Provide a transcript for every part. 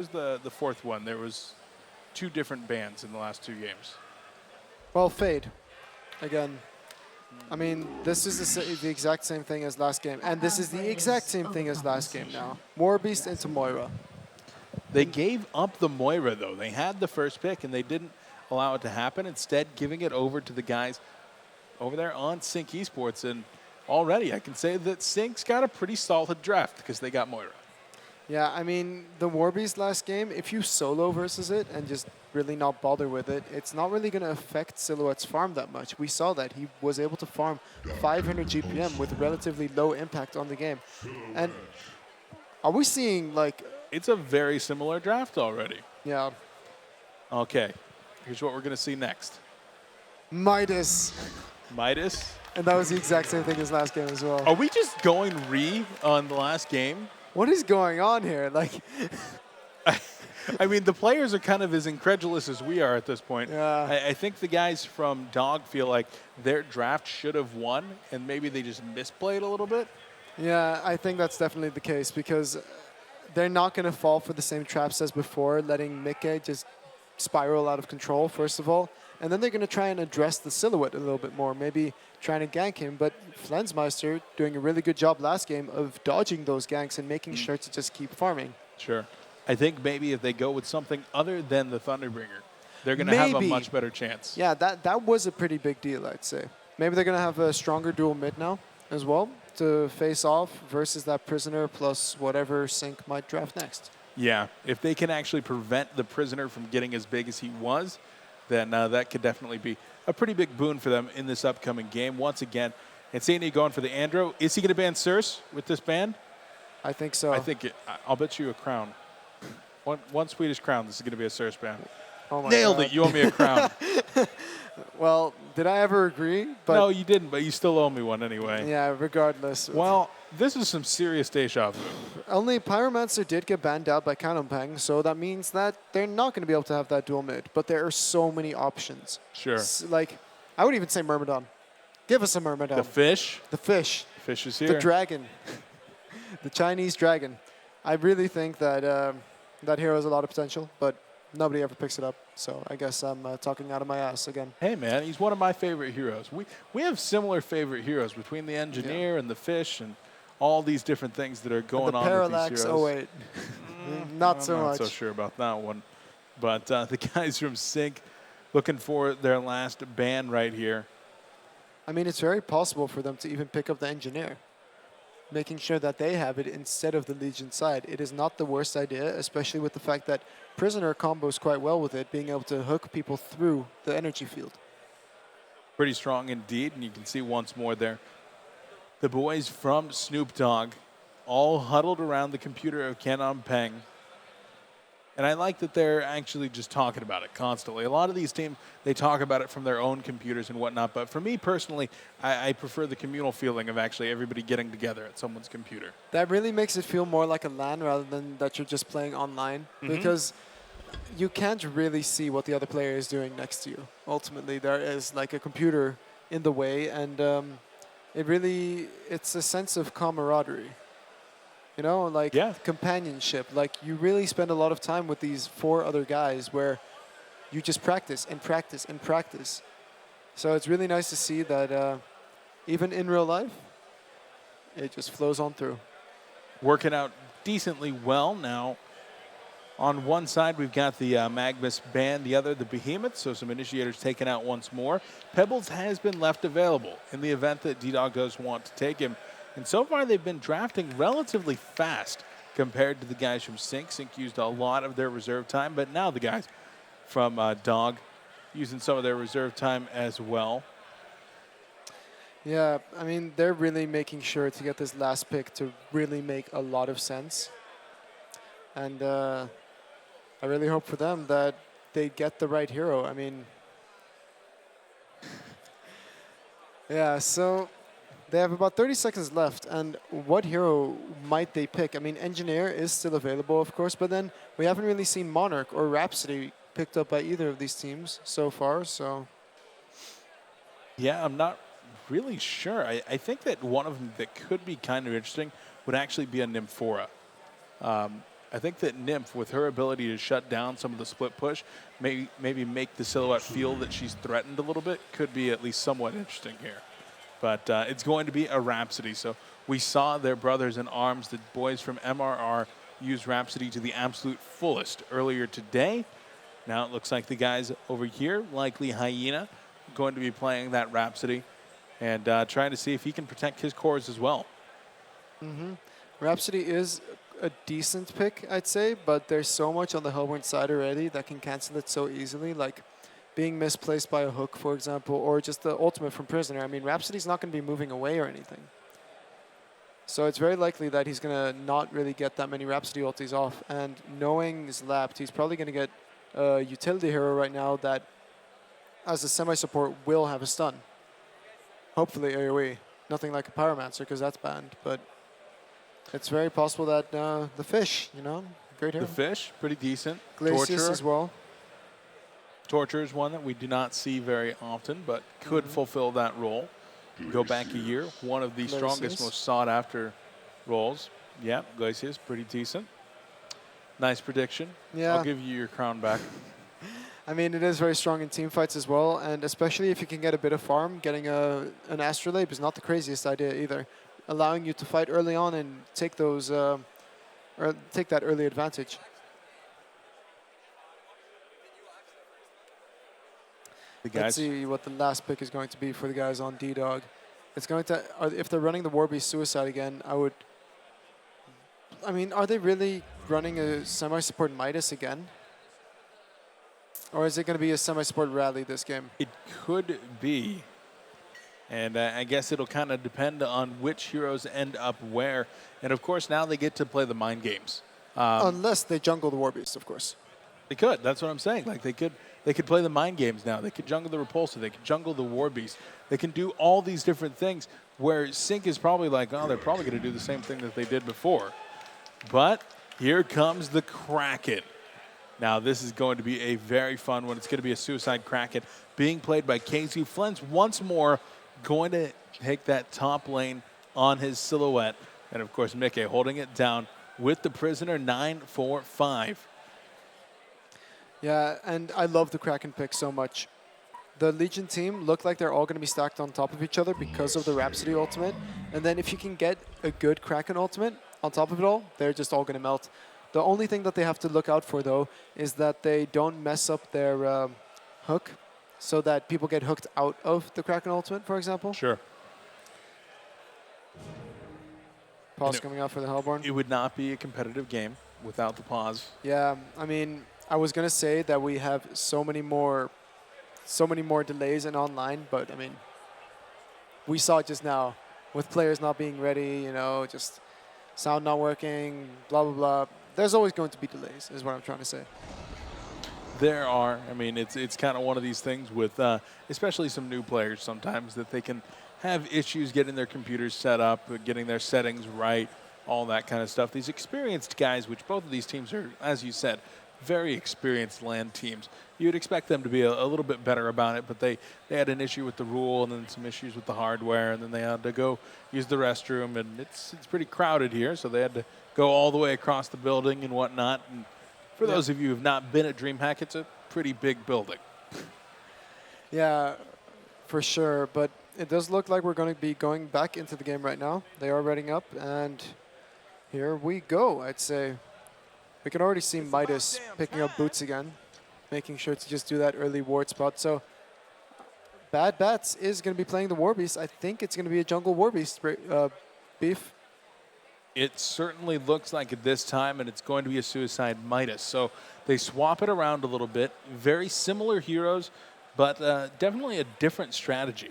was the fourth one? There was two different bans in the last two games. Well, Fade. Again, I mean, this is the exact same thing as last game. And this is the exact same thing as last game now. Warbeast into Moira. They gave up the Moira, though. They had the first pick, and they didn't allow it to happen. Instead, giving it over to the guys over there on Syncc Esports. And already, I can say that Sync's got a pretty solid draft because they got Moira. Yeah, I mean, the Warbeast last game, if you solo versus it and just really not bother with it, it's not really going to affect Silhouette's farm that much. We saw that. He was able to farm 500 GPM with relatively low impact on the game. And are we seeing, like... It's a very similar draft already. Yeah. Okay, here's what we're going to see next. Midas. Midas. And that was the exact same thing as last game as well. Are we just going on the last game? What is going on here? Like, I mean, the players are kind of as incredulous as we are at this point. Yeah. I think the guys from DOGG feel like their draft should have won, and maybe they just misplayed a little bit. Yeah, I think that's definitely the case because they're not going to fall for the same traps as before, letting Mikke just spiral out of control, first of all. And then they're going to try and address the Silhouette a little bit more, maybe trying to gank him. But Flensmeister doing a really good job last game of dodging those ganks and making sure to just keep farming. Sure. I think maybe if they go with something other than the Thunderbringer, they're going to have a much better chance. Yeah, that was a pretty big deal, I'd say. Maybe they're going to have a stronger dual mid now as well to face off versus that Prisoner plus whatever Syncc might draft next. Yeah, if they can actually prevent the Prisoner from getting as big as he was, then that could definitely be a pretty big boon for them in this upcoming game. Once again, Insania going for the Andro. Is he going to ban Circe with this ban? I think so. I think I'll bet you a crown. One Swedish crown. This is going to be a Circe ban. Oh my Nailed God. it. You owe me a crown. Well, did I ever agree? But no, you didn't, but you still owe me one anyway. Yeah, regardless. Well, this is some serious deja vu. Only Pyromancer did get banned out by Canonpeng, so that means that they're not going to be able to have that dual mid. But there are so many options. Sure. Like, I would even say Myrmidon. Give us a Myrmidon. The fish. The fish. Fish is here. The dragon. The Chinese dragon. I really think that that hero has a lot of potential, but nobody ever picks it up. So I guess I'm talking out of my ass again. Hey, man, he's one of my favorite heroes. We have similar favorite heroes between the engineer and the fish and all these different things that are going on with these heroes. Oh, wait. Not so much. I'm not so sure about that one. But the guys from Syncc looking for their last ban right here. I mean, it's very possible for them to even pick up the engineer, making sure that they have it instead of the Legion side. It is not the worst idea, especially with the fact that Prisoner combos quite well with it, being able to hook people through the energy field. Pretty strong indeed, and you can see once more there the boys from Snoop Dogg all huddled around the computer of Canonpeng. And I like that they're actually just talking about it constantly. A lot of these teams, they talk about it from their own computers and whatnot. But for me personally, I prefer the communal feeling of actually everybody getting together at someone's computer. That really makes it feel more like a LAN rather than that you're just playing online. Because you can't really see what the other player is doing next to you. Ultimately, there is like a computer in the way. And it's a sense of camaraderie. You know, like companionship. Like you really spend a lot of time with these 4 other guys where you just practice and practice and practice. So it's really nice to see that even in real life, it just flows on through. Working out decently well now. On one side, we've got the Magnus band, the other, the Behemoth, so some initiators taken out once more. Pebbles has been left available in the event that DOGG does want to take him. And so far, they've been drafting relatively fast compared to the guys from Syncc. Syncc used a lot of their reserve time, but now the guys from DOGG using some of their reserve time as well. Yeah, I mean, they're really making sure to get this last pick to really make a lot of sense. And I really hope for them that they get the right hero. I mean, yeah, so they have about 30 seconds left, and what hero might they pick? I mean, Engineer is still available, of course, but then we haven't really seen Monarch or Rhapsody picked up by either of these teams so far, so... Yeah, I'm not really sure. I think that one of them that could be kind of interesting would actually be a Nymphora. I think that Nymph, with her ability to shut down some of the split push, maybe make the Silhouette feel that she's threatened a little bit, could be at least somewhat interesting here. But it's going to be a Rhapsody. So we saw their brothers in arms, the boys from MRR, use Rhapsody to the absolute fullest earlier today. Now it looks like the guys over here, likely Hyena, going to be playing that Rhapsody and trying to see if he can protect his cores as well. Rhapsody is a decent pick, I'd say, but there's so much on the Hellborn side already that can cancel it so easily, like being misplaced by a hook, for example, or just the ultimate from Prisoner. I mean, Rhapsody's not going to be moving away or anything. So it's very likely that he's going to not really get that many Rhapsody ultis off. And knowing he's lapped, he's probably going to get a utility hero right now that, as a semi-support, will have a stun. Hopefully AoE. Nothing like a Pyromancer, because that's banned. But it's very possible that the Fish, great hero. The Fish, pretty decent. Glacius Torture as well. Torture is one that we do not see very often, but could fulfill that role. Go back a year, one of the strongest, most sought-after roles. Yeah, Glacius, pretty decent. Nice prediction. Yeah. I'll give you your crown back. I mean, it is very strong in team fights as well, and especially if you can get a bit of farm, getting an Astrolabe is not the craziest idea either. Allowing you to fight early on and take those, or take that early advantage. Let's see what the last pick is going to be for the guys on DOGG. It's going to, if they're running the Warbeast Suicide again, I mean, are they really running a semi-support Midas again? Or is it going to be a semi-support Rally this game? It could be. And I guess it'll kind of depend on which heroes end up where. And of course, now they get to play the mind games. Unless they jungle the Warbeast, of course. They could. That's what I'm saying. Like they could play the mind games now. They could jungle the Repulsor. They could jungle the Warbeast. They can do all these different things where Syncc is probably like, oh, they're probably going to do the same thing that they did before. But here comes the Kraken. Now, this is going to be a very fun one. It's going to be a Suicide Kraken being played by KZ Flens once more, going to take that top lane on his Silhouette. And, of course, Mickey holding it down with the Prisoner 9-4-5. Yeah, and I love the Kraken pick so much. The Legion team look like they're all going to be stacked on top of each other because of the Rhapsody ultimate. And then if you can get a good Kraken ultimate on top of it all, they're just all going to melt. The only thing that they have to look out for, though, is that they don't mess up their hook so that people get hooked out of the Kraken ultimate, for example. Sure. Pause coming out for the Hellborn. It would not be a competitive game without the pause. Yeah, I mean, I was going to say that we have so many more delays in online, but I mean, we saw it just now with players not being ready, just sound not working, blah, blah, blah. There's always going to be delays, is what I'm trying to say. There are. I mean, it's kind of one of these things with especially some new players sometimes that they can have issues getting their computers set up, getting their settings right, all that kind of stuff. These experienced guys, which both of these teams are, as you said, very experienced LAN teams. You would expect them to be a little bit better about it, but they had an issue with the rule and then some issues with the hardware, and then they had to go use the restroom, and it's pretty crowded here, so they had to go all the way across the building and whatnot. And for those of you who have not been at Dreamhack, it's a pretty big building. Yeah, for sure, but it does look like we're going to be going back into the game right now. They are reading up, and here we go, I'd say. We can already see Midas picking up boots again, making sure to just do that early ward spot. So Bad Bats is going to be playing the Warbeast. I think it's going to be a jungle Warbeast beef. It certainly looks like it this time, and it's going to be a Suicide Midas. So they swap it around a little bit. Very similar heroes, but definitely a different strategy.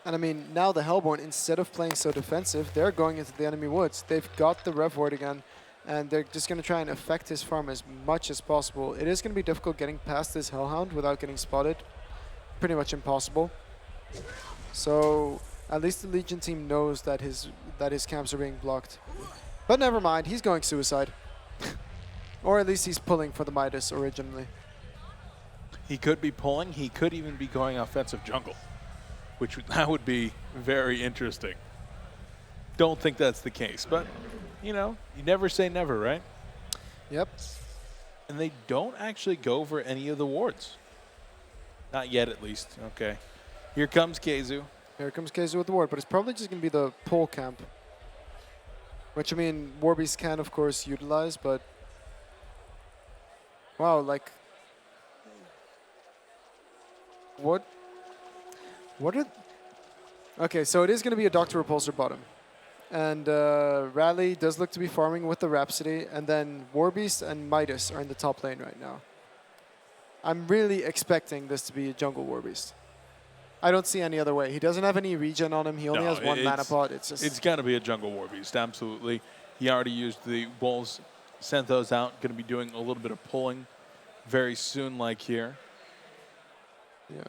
And I mean, now the Hellborn, instead of playing so defensive, they're going into the enemy woods. They've got the Rev Ward again, and they're just going to try and affect his farm as much as possible. It is going to be difficult getting past this Hellhound without getting spotted. Pretty much impossible. So at least the Legion team knows that his camps are being blocked. But never mind, he's going Suicide. Or at least he's pulling for the Midas originally. He could be pulling. He could even be going offensive jungle, that would be very interesting. Don't think that's the case, but you never say never, right? Yep. And they don't actually go for any of the wards. Not yet, at least. Okay. Here comes Keizu. Here comes Keizu with the ward, but it's probably just going to be the pole camp. Which, I mean, Warbeast can, of course, utilize, but... Wow, like... What are... Okay, so it is going to be a Dr. Repulsor bottom. And Rally does look to be farming with the Rhapsody, and then Warbeast and Midas are in the top lane right now. I'm really expecting this to be a jungle Warbeast. I don't see any other way. He doesn't have any regen on him. He only has one mana pot. It's got to be a jungle Warbeast, absolutely. He already used the Wolves, sent those out. Going to be doing a little bit of pulling very soon, like here. Yeah,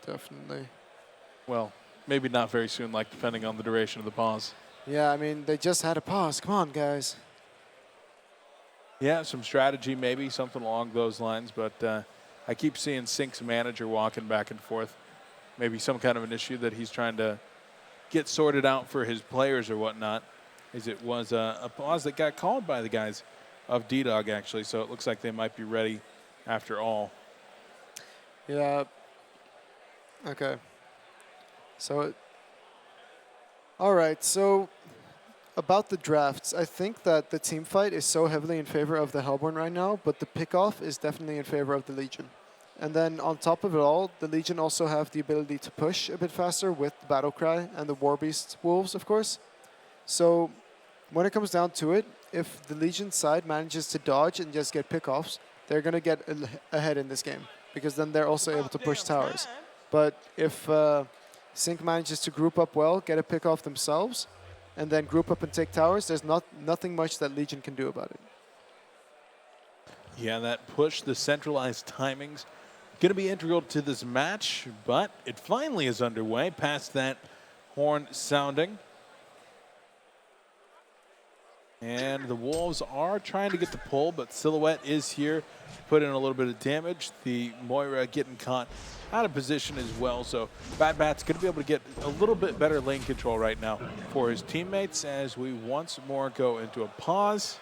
definitely. Well, maybe not very soon, like depending on the duration of the pause. Yeah, I mean, they just had a pause. Come on, guys. Yeah, some strategy maybe, something along those lines. But I keep seeing Syncc's manager walking back and forth. Maybe some kind of an issue that he's trying to get sorted out for his players or whatnot. As it was a pause that got called by the guys of DOGG, actually. So it looks like they might be ready after all. Yeah. Okay. So, all right. So, about the drafts, I think that the team fight is so heavily in favor of the Hellborn right now, but the pickoff is definitely in favor of the Legion. And then on top of it all, the Legion also have the ability to push a bit faster with the Battlecry and the Warbeast Wolves, of course. So when it comes down to it, if the Legion side manages to dodge and just get pickoffs, they're going to get ahead in this game, because then they're also able to push towers. But if Syncc manages to group up well, get a pickoff themselves, and then group up and take towers, there's nothing much that Legion can do about it. Yeah, that push, the centralized timings, going to be integral to this match, but it finally is underway past that horn sounding. And the Wolves are trying to get the pull, but Silhouette is here to put in a little bit of damage. The Moira getting caught out of position as well. So Bad Bat's going to be able to get a little bit better lane control right now for his teammates as we once more go into a pause.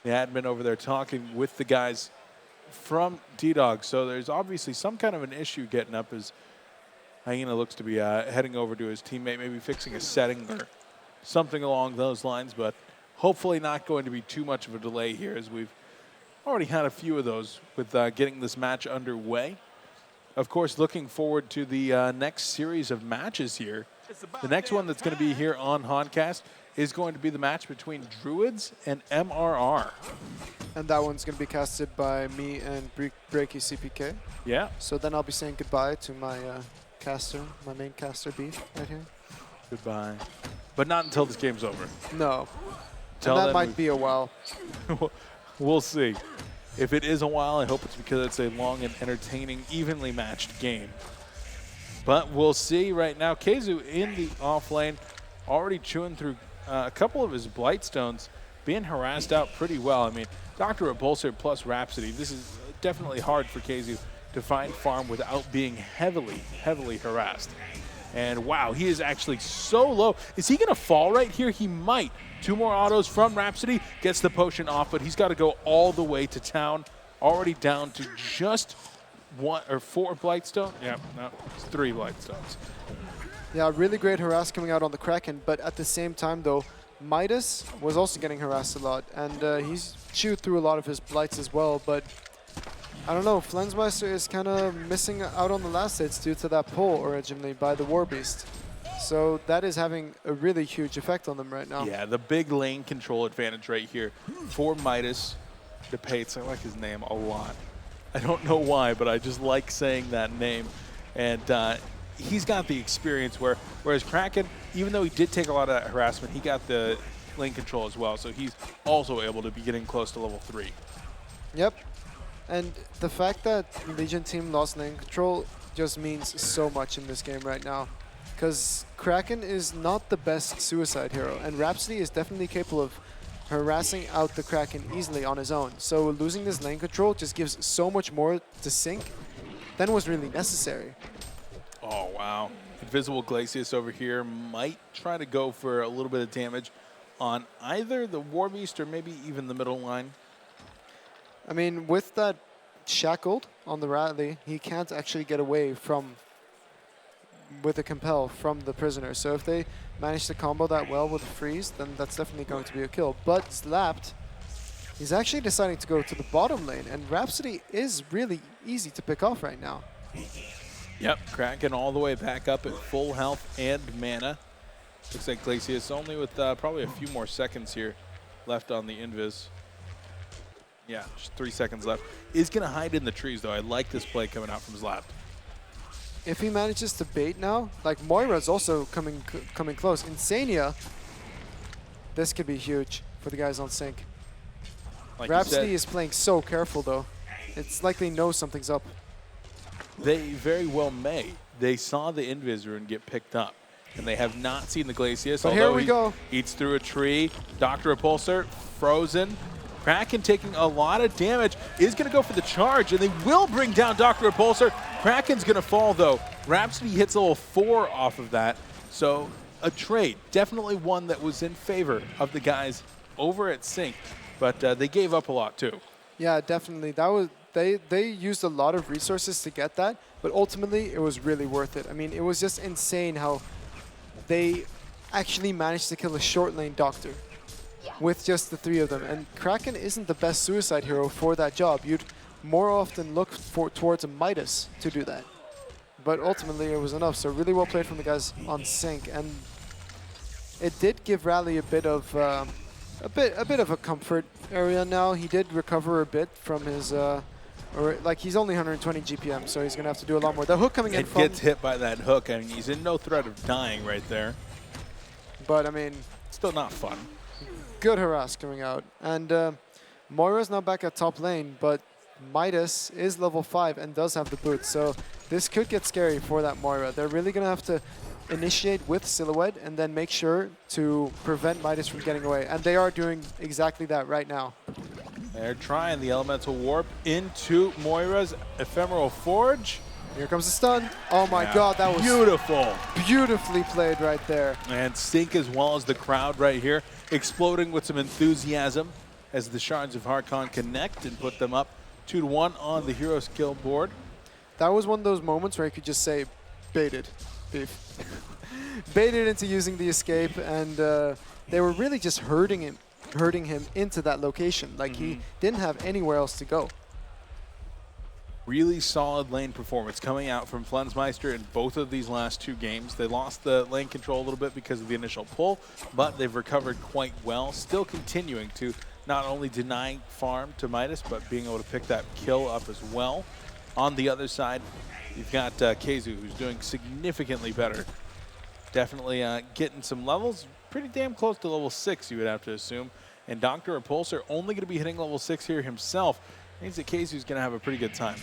The admin over there talking with the guys from DOGG. So there's obviously some kind of an issue getting up as Hyena looks to be heading over to his teammate, maybe fixing a setting or something along those lines, but hopefully not going to be too much of a delay here, as we've already had a few of those with getting this match underway. Of course, looking forward to the next series of matches here. The next one that's going to be here on Honcast is going to be the match between Druids and MRR. And that one's going to be casted by me and Breaky CPK. Yeah. So then I'll be saying goodbye to my caster, my main caster beef right here. Goodbye. But not until this game's over. No. And that might be a while. We'll see. If it is a while, I hope it's because it's a long and entertaining, evenly matched game. But we'll see right now. Keizu in the off lane, already chewing through a couple of his Blightstones, being harassed out pretty well. I mean, Dr. Repulsor plus Rhapsody, this is definitely hard for Keizu to find farm without being heavily, heavily harassed. And wow, he is actually so low. Is he going to fall right here? He might. 2 more autos from Rhapsody, gets the potion off, but he's got to go all the way to town. Already down to just 1 or 4 Blightstone. Yeah, no, it's 3 Blightstones. Yeah, really great harass coming out on the Kraken, but at the same time though, Midas was also getting harassed a lot, and he's chewed through a lot of his Blights as well, but I don't know, Flensmeister is kind of missing out on the last hits due to that pull originally by the Warbeast. So that is having a really huge effect on them right now. Yeah, the big lane control advantage right here for Midas. DePates, I like his name a lot. I don't know why, but I just like saying that name. And he's got the experience whereas Kraken, even though he did take a lot of that harassment, he got the lane control as well. So he's also able to be getting close to level 3. Yep. And the fact that the Legion team lost lane control just means so much in this game right now. Because Kraken is not the best suicide hero, and Rhapsody is definitely capable of harassing out the Kraken easily on his own. So losing this lane control just gives so much more to Syncc than was really necessary. Oh, wow. Invisible Glacius over here might try to go for a little bit of damage on either the War Beast or maybe even the middle line. I mean, with that shackled on the Rally, he can't actually get away from with a compel from the prisoner. So if they manage to combo that well with a freeze, then that's definitely going to be a kill. But Slapped, he's actually deciding to go to the bottom lane, and Rhapsody is really easy to pick off right now. Yep, Kraken all the way back up at full health and mana. Looks like Glacius only with probably a few more seconds here left on the invis. Yeah, just 3 seconds left. Is going to hide in the trees, though. I like this play coming out from Slapped. If he manages to bait now, like Moira's also coming close. Insania, this could be huge for the guys on Syncc. Like Rhapsody is playing so careful, though. It's like they know something's up. They very well may. They saw the invis rune get picked up, and they have not seen the Glacius. But here we go. Eats through a tree. Dr. Repulsor frozen. Kraken taking a lot of damage, is going to go for the charge, and they will bring down Dr. Repulsor. Kraken's going to fall, though. Rhapsody hits level 4 off of that, so a trade. Definitely one that was in favor of the guys over at Syncc, but they gave up a lot, too. Yeah, definitely. That was they used a lot of resources to get that, but ultimately it was really worth it. I mean, it was just insane how they actually managed to kill a short lane Doctor with just the 3 of them. And Kraken isn't the best suicide hero for that job. You'd more often look towards a Midas to do that. But ultimately it was enough. So really well played from the guys on Syncc. And it did give Rally a bit of a comfort area now. He did recover a bit from his he's only 120 GPM, so he's gonna have to do a lot more. The hook coming in from gets hit by that hook. I mean, he's in no threat of dying right there. But I mean, still not fun. Good harass coming out. And Moira's now back at top lane, but Midas is level 5 and does have the boots. So this could get scary for that Moira. They're really going to have to initiate with Silhouette and then make sure to prevent Midas from getting away. And they are doing exactly that right now. They're trying the Elemental Warp into Moira's Ephemeral Forge. Here comes the stun. Oh my god, that was beautiful. Beautifully played right there. And Syncc, as well as the crowd right here, exploding with some enthusiasm as the Shards of Harkon connect and put them up 2-1 on the hero skill board. That was one of those moments where you could just say, baited, beef. Baited into using the escape, and they were really just hurting him into that location. Like he didn't have anywhere else to go. Really solid lane performance coming out from Flensmeister in both of these last 2 games. They lost the lane control a little bit because of the initial pull, but they've recovered quite well, still continuing to not only deny farm to Midas, but being able to pick that kill up as well. On the other side, you've got Keizu, who's doing significantly better. Definitely getting some levels, pretty damn close to level 6, you would have to assume. And Dr. Repulsor only going to be hitting level 6 here himself. Means that Keizu's going to have a pretty good time.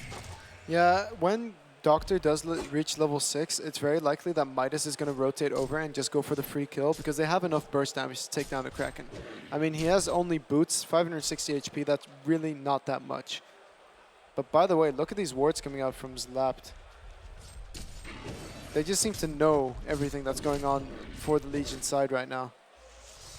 Yeah, when Doctor does reach level 6, it's very likely that Midas is going to rotate over and just go for the free kill because they have enough burst damage to take down the Kraken. I mean, he has only boots, 560 HP. That's really not that much. But by the way, look at these wards coming out from Slapped. They just seem to know everything that's going on for the Legion side right now.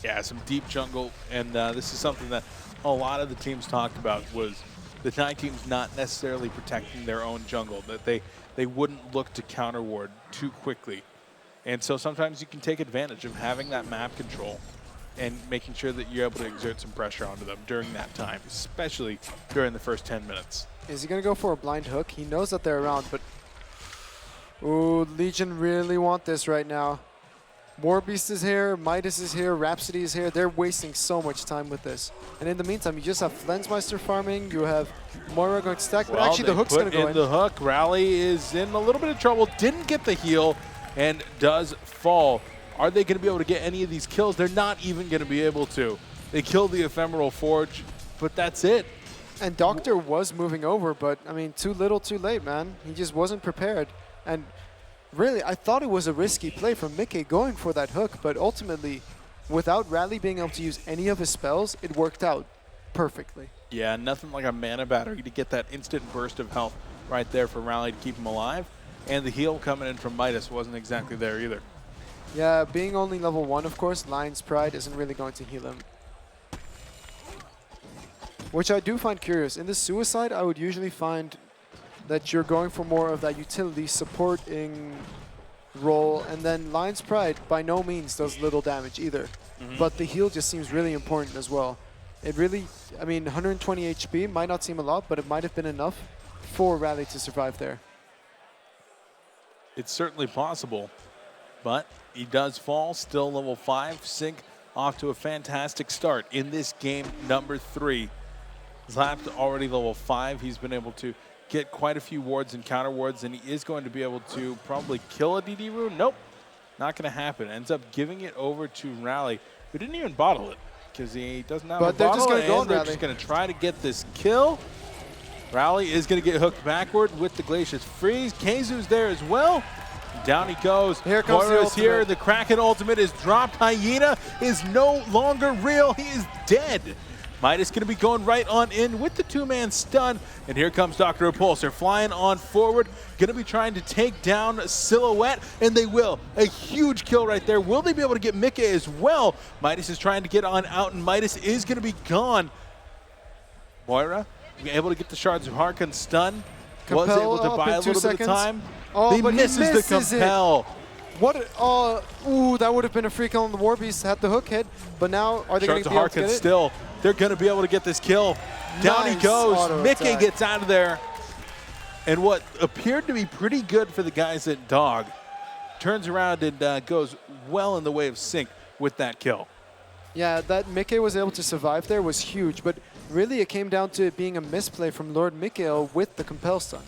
Yeah, some deep jungle, and this is something that a lot of the teams talked about was the Nine teams not necessarily protecting their own jungle, that they wouldn't look to counter ward too quickly. And so sometimes you can take advantage of having that map control and making sure that you're able to exert some pressure onto them during that time, especially during the first 10 minutes. Is he going to go for a blind hook? He knows that they're around, but ooh, Legion really want this right now. Warbeast is here, Midas is here, Rhapsody is here. They're wasting so much time with this. And in the meantime, you just have Flensmeister farming, you have Moira going to stack, but actually the hook's going to go in. The hook, Rally is in a little bit of trouble, didn't get the heal, and does fall. Are they going to be able to get any of these kills? They're not even going to be able to. They killed the Ephemeral Forge, but that's it. And Doctor was moving over, but I mean, too little, too late, man. He just wasn't prepared. And really, I thought it was a risky play from Mickey going for that hook, but ultimately, without Rally being able to use any of his spells, it worked out perfectly. Yeah, nothing like a mana battery to get that instant burst of health right there for Rally to keep him alive. And the heal coming in from Midas wasn't exactly there either. Yeah, being only level 1, of course, Lion's Pride isn't really going to heal him. Which I do find curious. In the Suicide, I would usually find that you're going for more of that utility supporting role, and then Lion's Pride by no means does little damage either. But the heal just seems really important as well. It really, I mean, 120 HP might not seem a lot, but it might have been enough for Rally to survive there. It's certainly possible, but he does fall, still level 5. Syncc off to a fantastic start in this game number 3. Zapped already level 5. He's been able to get quite a few wards and counter wards, and he is going to be able to probably kill a DD rune. Nope, not going to happen. Ends up giving it over to Rally, who didn't even bottle it because he doesn't have a bottle, and they're just going to try to get this kill. Rally is going to get hooked backward with the Glacius Freeze. Keizu's there as well. Down he goes. Here comes the ultimate. Here. The Kraken ultimate is dropped. Hyena is no longer real. He is dead. Midas going to be going right on in with the 2-man stun. And here comes Dr. Repulsor flying on forward. Going to be trying to take down Silhouette, and they will. A huge kill right there. Will they be able to get Mika as well? Midas is trying to get on out, and Midas is going to be gone. Moira able to get the Shards of Harkon stun. Was able to buy a little bit of time. Oh, he but misses the compel. What? Ooh, that would have been a free kill on the Warbeast had the hook hit. But now, are they going to be able to get it? Still, they're going to be able to get this kill. Down he goes. Mickey gets out of there. And what appeared to be pretty good for the guys at DOGG turns around and goes well in the way of Syncc with that kill. Yeah, that Mickey was able to survive there was huge. But really, it came down to it being a misplay from Lord Mikael with the compel stun.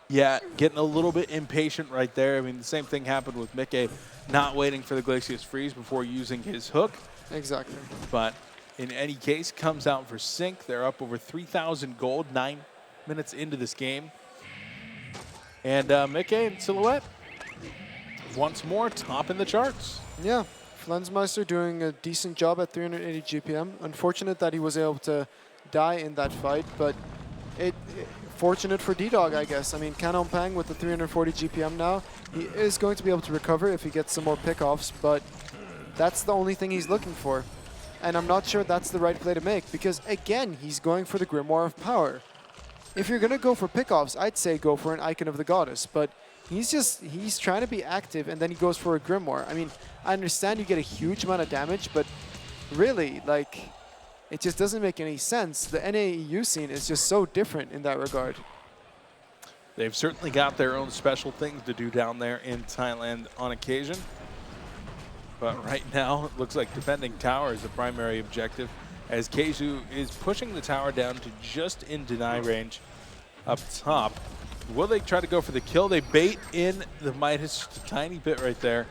Yeah, getting a little bit impatient right there. I mean, the same thing happened with Mickey, not waiting for the Glacius Freeze before using his hook. Exactly. But in any case, comes out for Syncc. They're up over 3,000 gold, 9 minutes into this game. And Mickey and Silhouette, once more, top in the charts. Yeah, Flensmeister doing a decent job at 380 GPM. Unfortunate that he was able to die in that fight, but fortunate for DOGG, I guess. I mean, Canon Pang with the 340 GPM now, he is going to be able to recover if he gets some more pickoffs, but that's the only thing he's looking for. And I'm not sure that's the right play to make, because again, he's going for the Grimoire of Power. If you're going to go for pickoffs, I'd say go for an Icon of the Goddess, but he's trying to be active, and then he goes for a Grimoire. I mean, I understand you get a huge amount of damage, but really, like, it just doesn't make any sense. The NAEU scene is just so different in that regard. They've certainly got their own special things to do down there in Thailand on occasion. But right now, it looks like defending tower is the primary objective, as Keizu is pushing the tower down to just in deny range up top. Will they try to go for the kill? They bait in the Midas just a tiny bit right there.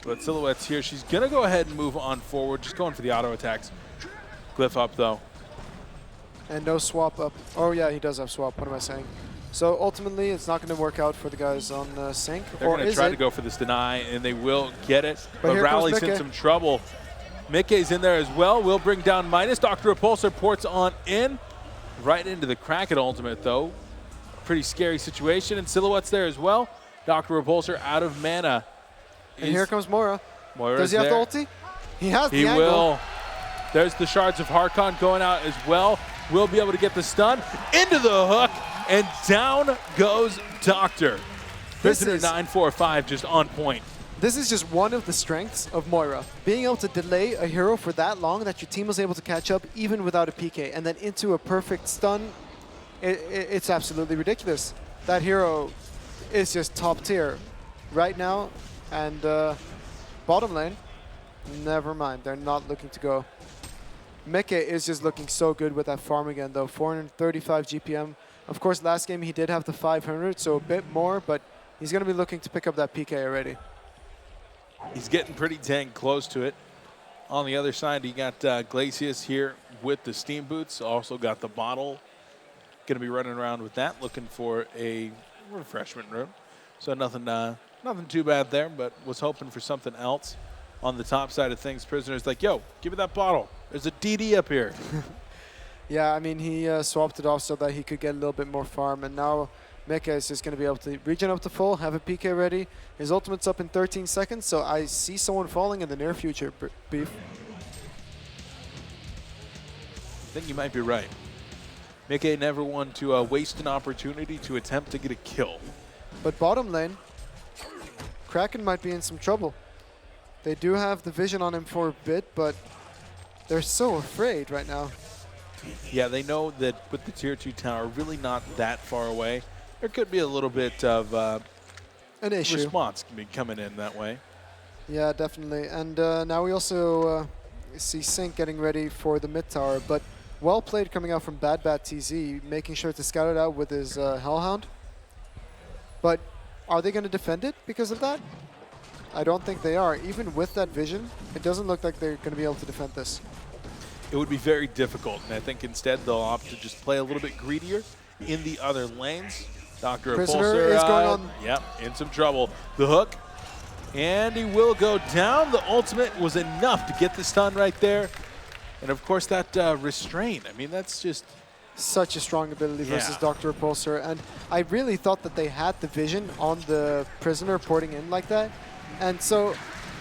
But Silhouette's here. She's going to go ahead and move on forward, just going for the auto attacks. Glyph up, though. And no swap up. Oh, yeah, he does have swap. What am I saying? So ultimately, it's not going to work out for the guys on Syncc. They're going to try to go for this deny, and they will get it. But here Rally's in some trouble. Mickey's in there as well. Will bring down Midas. Dr. Repulsor ports on in. Right into the Kraken ultimate, though. Pretty scary situation. And Silhouette's there as well. Dr. Repulsor out of mana. And here comes Moira. Moira's Does he have the ulti? He has the angle. He will. There's the Shards of Harkon going out as well. Will be able to get the stun into the hook, and down goes Doctor. Prisoner 945 just on point. This is just one of the strengths of Moira. Being able to delay a hero for that long that your team was able to catch up even without a PK, and then into a perfect stun, it's absolutely ridiculous. That hero is just top tier right now, and bottom lane, never mind. They're not looking to go. Mickey is just looking so good with that farm again, though. 435 GPM. Of course, last game he did have the 500, so a bit more, but he's going to be looking to pick up that PK already. He's getting pretty dang close to it. On the other side, you got Glacius here with the Steam Boots. Also got the bottle. Going to be running around with that, looking for a refreshment room. So nothing too bad there, but was hoping for something else. On the top side of things, Prisoner's like, yo, give me that bottle. There's a DD up here. Yeah, I mean, he swapped it off so that he could get a little bit more farm, and now Mecha is just going to be able to regen up to full, have a PK ready. His ultimate's up in 13 seconds, so I see someone falling in the near future, Beef. I think you might be right. Mickey never one to waste an opportunity to attempt to get a kill. But bottom lane, Kraken might be in some trouble. They do have the vision on him for a bit, but they're so afraid right now. Yeah, they know that with the tier 2 tower really not that far away, there could be a little bit of An issue. response coming in that way. Yeah, definitely. And now we also see Syncc getting ready for the mid tower, but well played coming out from Bad TZ, making sure to scout it out with his Hellhound. But are they going to defend it because of that? I don't think they are. Even with that vision, it doesn't look like they're going to be able to defend this. It would be very difficult, and I think instead they'll opt to just play a little bit greedier in the other lanes. Dr. Prisoner Repulsor is going on. Yep, in some trouble. The hook, and he will go down. The ultimate was enough to get the stun right there. And of course that restraint, I mean, that's just... Such a strong ability versus Yeah. Dr. Repulsor. And I really thought that they had the vision on the Prisoner porting in like that. And so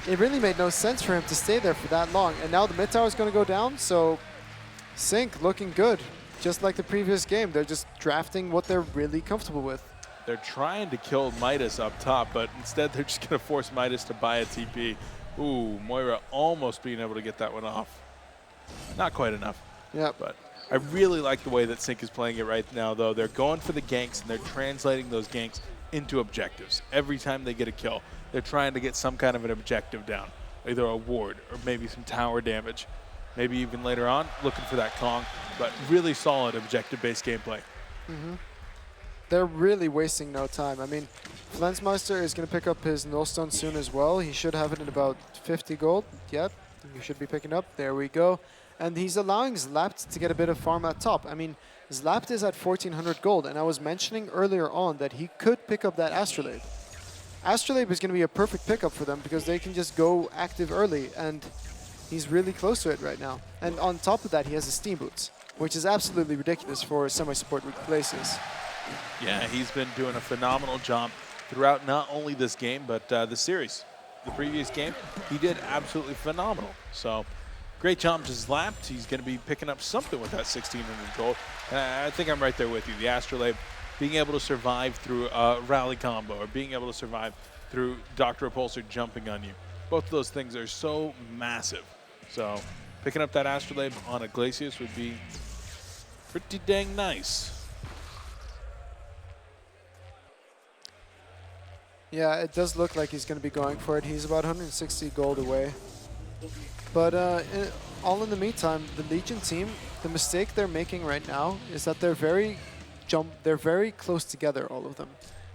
it really made no sense for him to stay there for that long. And now the mid tower is going to go down, so Syncc looking good. Just like the previous game, they're just drafting what they're really comfortable with. They're trying to kill Midas up top, but instead they're just going to force Midas to buy a TP. Ooh, Moira almost being able to get that one off. Not quite enough. Yeah. But I really like the way that Syncc is playing it right now, though. They're going for the ganks, and they're translating those ganks into objectives. Every time they get a kill, they're trying to get some kind of an objective down, either a ward or maybe some tower damage. Maybe even later on, looking for that Kong, but really solid objective-based gameplay. They're really wasting no time. I mean, Flensmeister is going to pick up his Nullstone soon as well. He should have it in about 50 gold. Yep, he should be picking up. There we go. And he's allowing Zlapt to get a bit of farm at top. I mean, Zlapt is at 1,400 gold, and I was mentioning earlier on that he could pick up that Astrolabe. Astrolabe is going to be a perfect pickup for them because they can just go active early, and he's really close to it right now. And on top of that, he has a Steam Boots, which is absolutely ridiculous for semi-support places. Yeah, he's been doing a phenomenal job throughout not only this game, but the series. The previous game, he did absolutely phenomenal. So, great job to Zlapt. He's going to be picking up something with that 1,600 gold. And I think I'm right there with you. The Astrolabe, being able to survive through a rally combo or being able to survive through Dr. Repulsor jumping on you. Both of those things are so massive. So, picking up that Astrolabe on a Glacius would be pretty dang nice. Yeah, it does look like he's going to be going for it. He's about 160 gold away. But all in the meantime, the Legion team, the mistake they're making right now is that they're very close together, all of them.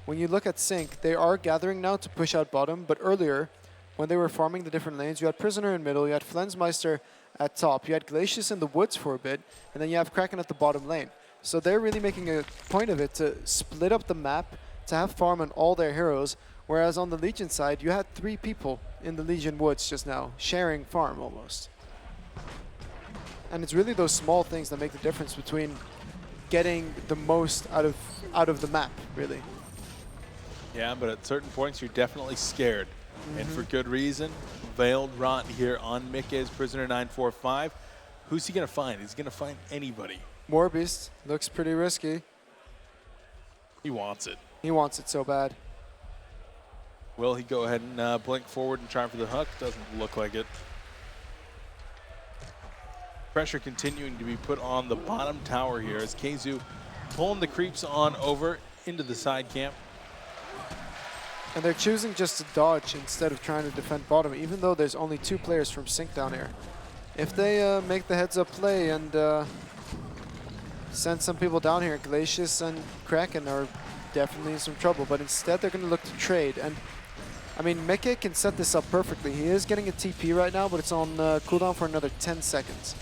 When you look at Syncc, they are gathering now to push out bottom, but earlier, when they were farming the different lanes, you had Prisoner in middle, you had Flensmeister at top, you had Glacius in the woods for a bit, and then you have Kraken at the bottom lane. So they're really making a point of it to split up the map, to have farm on all their heroes, whereas on the Legion side, you had 3 people in the Legion woods just now, sharing farm almost. And it's really those small things that make the difference between getting the most out of the map, really. Yeah, but at certain points, you're definitely scared. And for good reason. Veiled Rot here on Mickey's Prisoner 945. Who's he going to find? He's going to find anybody. Morbeast looks pretty risky. He wants it. He wants it so bad. Will he go ahead and blink forward and try for the hook? Doesn't look like it. Pressure continuing to be put on the bottom tower here as Keizu pulling the creeps on over into the side camp. And they're choosing just to dodge instead of trying to defend bottom, even though there's only 2 players from Syncc down here. If they make the heads-up play and send some people down here, Glacius and Kraken are definitely in some trouble, but instead they're going to look to trade. And I mean, Mickey can set this up perfectly. He is getting a TP right now, but it's on cooldown for another 10 seconds.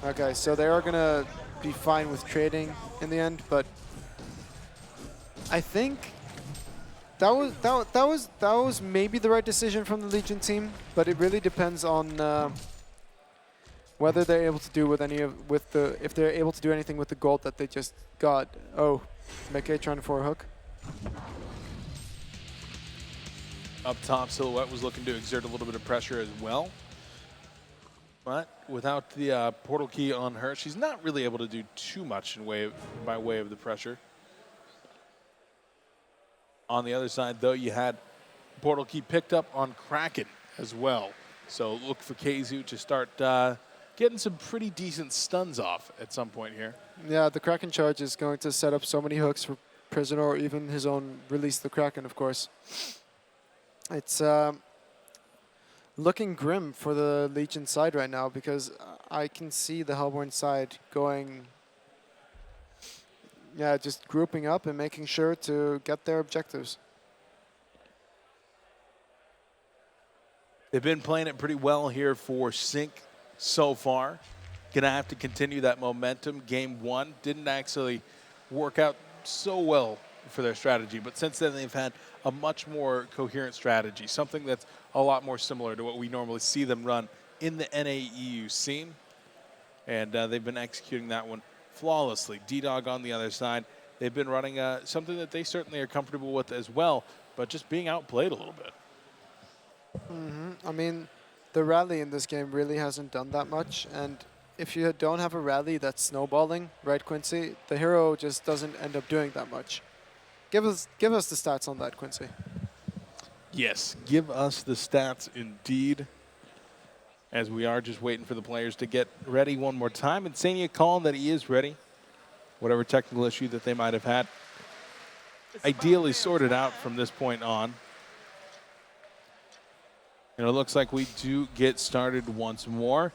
Okay, so they are going to be fine with trading in the end, but I think that was maybe the right decision from the Legion team, but it really depends on whether they're able to do with if they're able to do anything with the gold that they just got. Oh, Mickey trying for a hook. Up top, Silhouette was looking to exert a little bit of pressure as well. But without the portal key on her, she's not really able to do too much by way of the pressure. On the other side, though, you had portal key picked up on Kraken as well. So look for Keizu to start getting some pretty decent stuns off at some point here. Yeah, the Kraken charge is going to set up so many hooks for Prisoner, or even his own release the Kraken, of course. It's looking grim for the Legion side right now, because I can see the Hellborn side going, yeah, just grouping up and making sure to get their objectives. They've been playing it pretty well here for Syncc so far. Gonna have to continue that momentum. Game 1 didn't actually work out so well for their strategy, but since then they've had a much more coherent strategy, something that's a lot more similar to what we normally see them run in the NAEU scene. And they've been executing that one flawlessly. DOGG on the other side, they've been running something that they certainly are comfortable with as well, but just being outplayed a little bit. I mean, the rally in this game really hasn't done that much, and if you don't have a rally that's snowballing, right, Quincy, the hero just doesn't end up doing that much. Give us the stats on that, Quincy. Yes, give us the stats indeed, as we are just waiting for the players to get ready one more time. And Sanya calling that he is ready. Whatever technical issue that they might have had, ideally sorted out from this point on. And it looks like we do get started once more.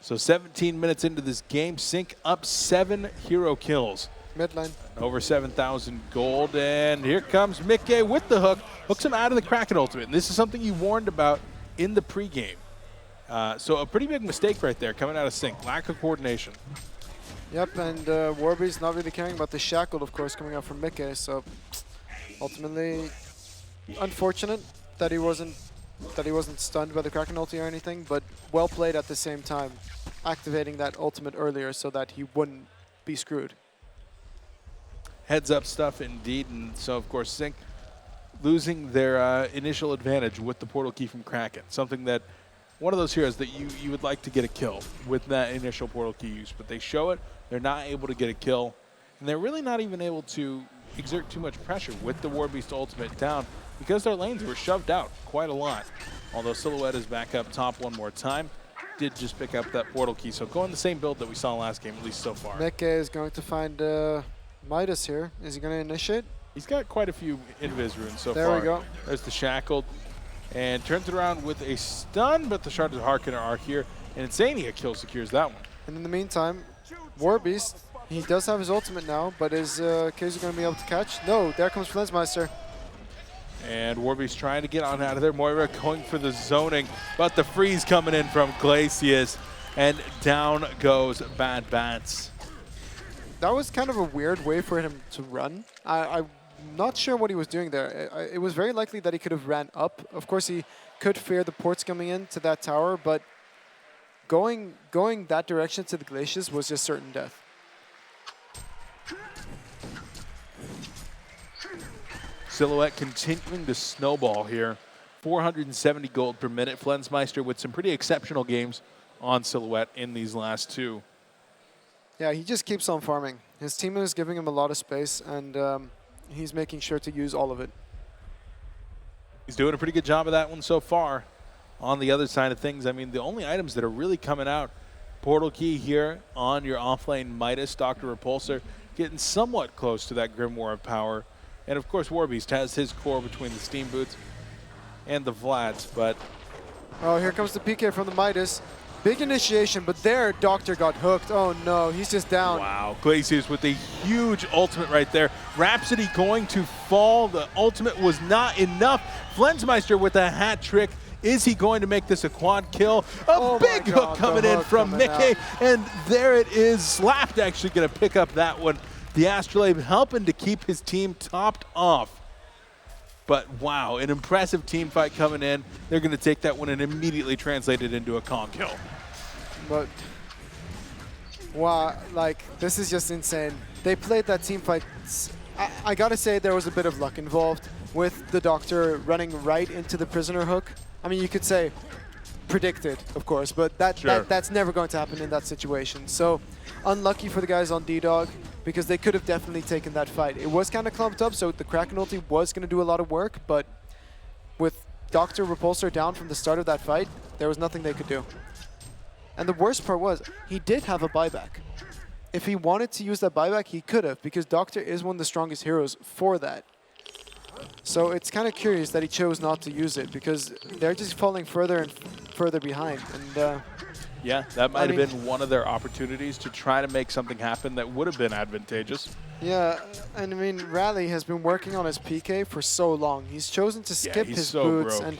So 17 minutes into this game, Syncc up 7 hero kills. Mid lane. Over 7,000 gold, and here comes Mickey with the hook. Hooks him out of the Kraken ultimate, and this is something you warned about in the pregame. So a pretty big mistake right there coming out of Syncc, lack of coordination. Yep, and Warby's not really caring about the shackled, of course, coming out from Mickey, so ultimately unfortunate that he wasn't stunned by the Kraken ulti or anything, but well played at the same time, activating that ultimate earlier so that he wouldn't be screwed. Heads up stuff indeed, and so of course Syncc losing their initial advantage with the portal key from Kraken, something that one of those heroes that you would like to get a kill with that initial portal key use, but they show it, they're not able to get a kill, and they're really not even able to exert too much pressure with the Warbeast ultimate down because their lanes were shoved out quite a lot. Although Silhouette is back up top one more time, did just pick up that portal key, so going the same build that we saw last game, at least so far. Mickey is going to find Midas here. Is he going to initiate? He's got quite a few invis runes so far. There we go. There's the shackled, and turns it around with a stun, but the Shards of Harkonnen are here, and Insania kill secures that one. And in the meantime, Warbeast, he does have his ultimate now, but is Keizu going to be able to catch? No, there comes Flensmeister. And Warbeast trying to get on out of there. Moira going for the zoning, but the freeze coming in from Glacius, and down goes Bad Bats. That was kind of a weird way for him to run. I'm not sure what he was doing there. It was very likely that he could have ran up. Of course, he could fear the ports coming into that tower, but going that direction to the Glacius was just certain death. Silhouette continuing to snowball here. 470 gold per minute. Flensmeister with some pretty exceptional games on Silhouette in these last two. Yeah, he just keeps on farming. His team is giving him a lot of space, and he's making sure to use all of it. He's doing a pretty good job of that one so far. On the other side of things, I mean, the only items that are really coming out, portal key here on your offlane Midas, Dr. Repulsor, getting somewhat close to that Grimoire of Power. And of course, Warbeast has his core between the Steam Boots and the Vlads, but... Oh, here comes the PK from the Midas. Big initiation, but there, Doctor got hooked. Oh no, he's just down. Wow, Glacius with a huge ultimate right there. Rhapsody going to fall. The ultimate was not enough. Flensmeister with a hat trick. Is he going to make this a quad kill? A big hook coming in from Mickey, and there it is. Slapped actually going to pick up that one. The Astrolabe helping to keep his team topped off. But wow, an impressive team fight coming in. They're going to take that one and immediately translate it into a calm kill. But Wow, like, this is just insane. They played that team fight. I gotta say there was a bit of luck involved with the Doctor running right into the prisoner hook. I mean, you could say predicted, of course, but that's never going to happen in that situation. So unlucky for the guys on DOGG because they could have definitely taken that fight. It was kind of clumped up, so the Kraken ulti was going to do a lot of work, but with Doctor Repulsor down from the start of that fight, there was nothing they could do. And the worst part was, he did have a buyback. If he wanted to use that buyback, he could have, because Doctor is one of the strongest heroes for that. So it's kind of curious that he chose not to use it, because they're just falling further and further behind. And yeah, that might have been one of their opportunities to try to make something happen that would have been advantageous. Yeah, and I mean, Rally has been working on his PK for so long. He's chosen to skip his boots, and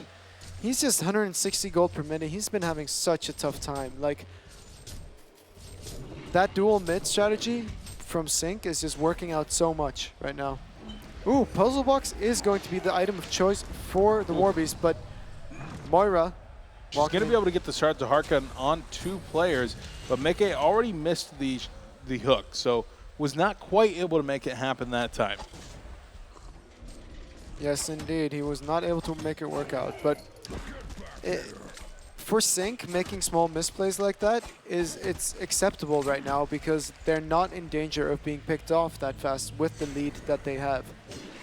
he's just 160 gold per minute. He's been having such a tough time. Like, that dual mid strategy from Syncc is just working out so much right now. Ooh, Puzzle Box is going to be the item of choice for the Warbeast, but Moira... She's going to be able to get the start to Harkon on 2 players, but Mickey already missed the hook, so was not quite able to make it happen that time. Yes, indeed. He was not able to make it work out, but for Syncc, making small misplays like that it's acceptable right now because they're not in danger of being picked off that fast with the lead that they have.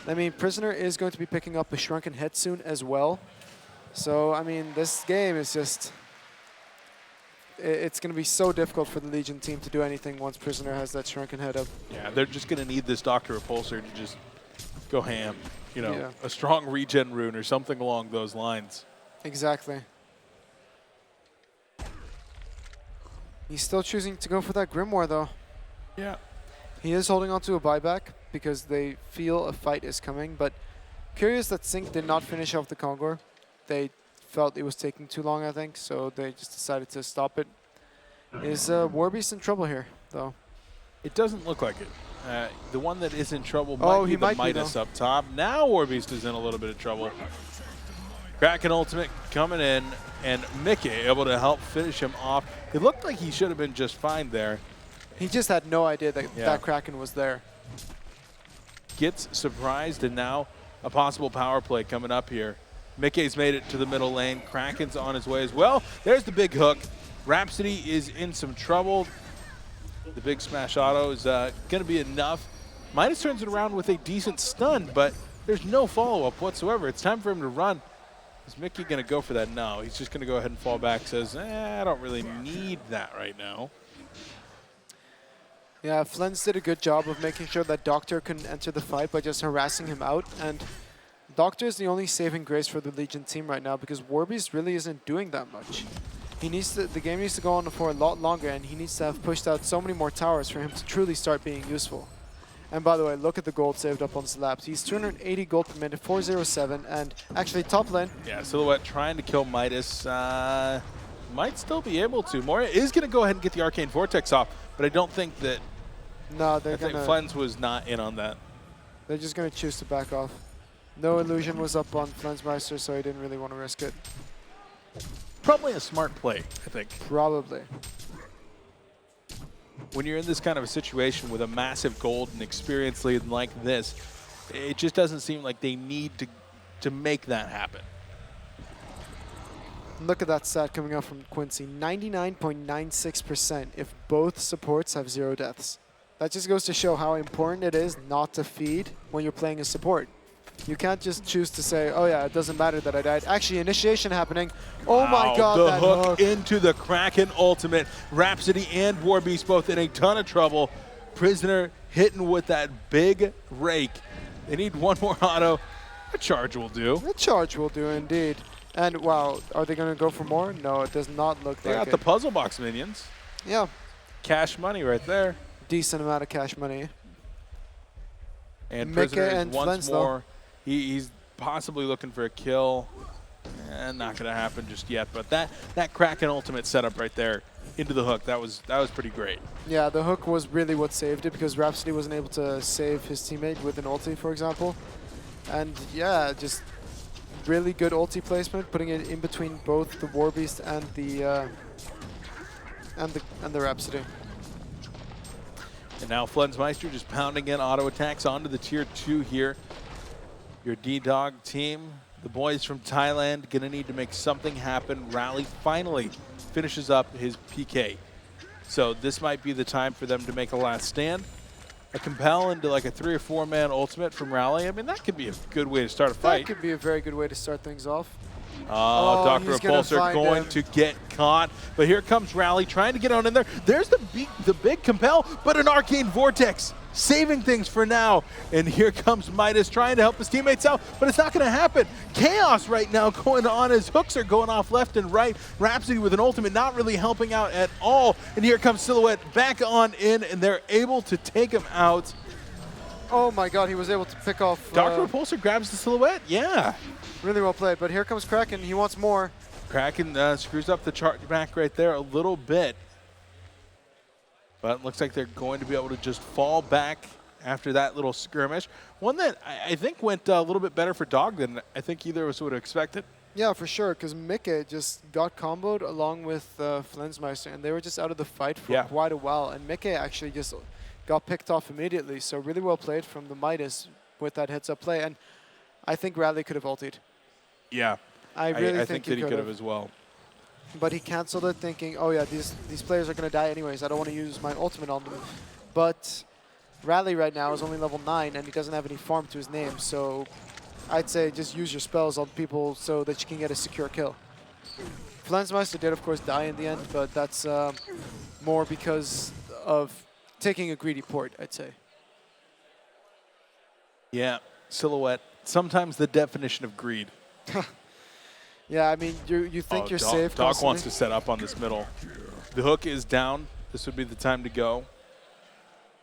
I mean, Prisoner is going to be picking up a Shrunken Head soon as well. So, I mean, this game is just... It's going to be so difficult for the Legion team to do anything once Prisoner has that Shrunken Head up. Yeah, they're just going to need this Doctor Repulsor to just go ham. You know, a strong regen rune or something along those lines. Exactly. He's still choosing to go for that Grimoire, though. Yeah. He is holding on to a buyback because they feel a fight is coming, but curious that Syncc did not finish off the Kongor. They felt it was taking too long, I think, so they just decided to stop it. Is Warbeast in trouble here, though? It doesn't look like it. The one that is in trouble might be the Midas up top. Now Warbeast is in a little bit of trouble. Kraken ultimate coming in, and Mickey able to help finish him off. It looked like he should have been just fine there. He just had no idea that that Kraken was there. Gets surprised, and now a possible power play coming up here. Mickey's made it to the middle lane. Kraken's on his way as well. There's the big hook. Rhapsody is in some trouble. The big smash auto is going to be enough. Midas turns it around with a decent stun, but there's no follow-up whatsoever. It's time for him to run. Is Mickey going to go for that? No, he's just going to go ahead and fall back. Says, I don't really need that right now. Yeah, Flens did a good job of making sure that Doctor couldn't enter the fight by just harassing him out. And Doctor is the only saving grace for the Legion team right now because Warbeast really isn't doing that much. He needs to, the game needs to go on for a lot longer, and he needs to have pushed out so many more towers for him to truly start being useful. And by the way, look at the gold saved up on Slaps. He's 280 gold per minute, 407, and actually top lane. Yeah, Silhouette trying to kill Midas. Might still be able to. Moria is going to go ahead and get the Arcane Vortex off, but I don't think that... No, they're I think Flens was not in on that. They're just going to choose to back off. No illusion was up on Flensmeister, so he didn't really want to risk it. Probably a smart play, I think. Probably. When you're in this kind of a situation with a massive gold and experience lead like this, it just doesn't seem like they need to make that happen. Look at that stat coming out from Quincy. 99.96% if both supports have 0 deaths. That just goes to show how important it is not to feed when you're playing a support. You can't just choose to say, oh yeah, it doesn't matter that I died. Actually, initiation happening. Oh my god, the that hook into the Kraken ultimate. Rhapsody and Warbeast both in a ton of trouble. Prisoner hitting with that big rake. They need one more auto. A charge will do. A charge will do indeed. And wow, are they going to go for more? No, it does not look like it. They got the puzzle box minions. Yeah. Cash money right there. Decent amount of cash money. And Prisoner is once more. He's possibly looking for a kill. Not going to happen just yet. But that Kraken ultimate setup right there into the hook, that was pretty great. Yeah, the hook was really what saved it because Rhapsody wasn't able to save his teammate with an ulti, for example. And yeah, just really good ulti placement, putting it in between both the Warbeast and the Rhapsody. And now Flensmeister just pounding in auto attacks onto the tier 2 here. Your DOGG team, the boys from Thailand, gonna need to make something happen. Rally finally finishes up his PK. So this might be the time for them to make a last stand. A compel into like a 3 or 4 man ultimate from Rally. I mean, that could be a good way to start a fight. That could be a very good way to start things off. Oh, Dr. Repulsor going to get caught. But here comes Rally trying to get on in there. There's the big compel, but an Arcane Vortex saving things for now. And here comes Midas trying to help his teammates out, but it's not going to happen. Chaos right now going on as hooks are going off left and right. Rhapsody with an ultimate not really helping out at all. And here comes Silhouette back on in, and they're able to take him out. Oh my god, he was able to pick off... Dr. Repulsor grabs the Silhouette, yeah. Really well played, but here comes Kraken. He wants more. Kraken screws up the charge back right there a little bit. But it looks like they're going to be able to just fall back after that little skirmish. One that I think went a little bit better for DOGG than I think either of us would have expected. Yeah, for sure, because Mickey just got comboed along with Flensmeister, and they were just out of the fight for quite a while. And Mickey actually just got picked off immediately, so really well played from the Midas with that heads-up play. And I think Rally could have ultied. Yeah, I really think that he could have as well. But he canceled it thinking, oh yeah, these players are going to die anyways. I don't want to use my ultimate on them. But Rally right now is only level 9, and he doesn't have any farm to his name. So I'd say just use your spells on people so that you can get a secure kill. Flensmeister did, of course, die in the end, but that's more because of taking a greedy port, I'd say. Yeah, Silhouette. Sometimes the definition of greed. Yeah, I mean, you think you're safe. DOGG wants to set up on this middle. The hook is down. This would be the time to go.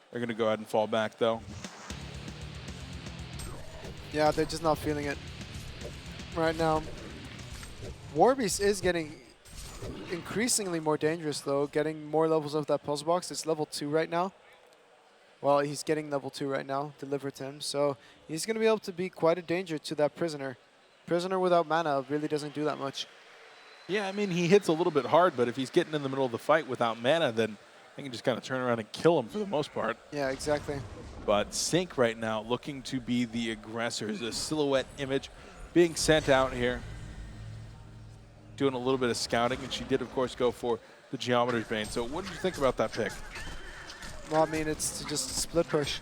They're going to go ahead and fall back, though. Yeah, they're just not feeling it right now. Warbeast is getting increasingly more dangerous, though, getting more levels of that puzzle box. It's level 2 right now. Well, he's getting level 2 right now, delivered to him. So he's going to be able to be quite a danger to that Prisoner. Prisoner without mana really doesn't do that much. Yeah, I mean, he hits a little bit hard, but if he's getting in the middle of the fight without mana, then I can just kind of turn around and kill him for the most part. Yeah, exactly. But Syncc right now looking to be the aggressors. A Silhouette image being sent out here. Doing a little bit of scouting, and she did, of course, go for the Geometer's Bane. So what did you think about that pick? Well, I mean, it's just split push.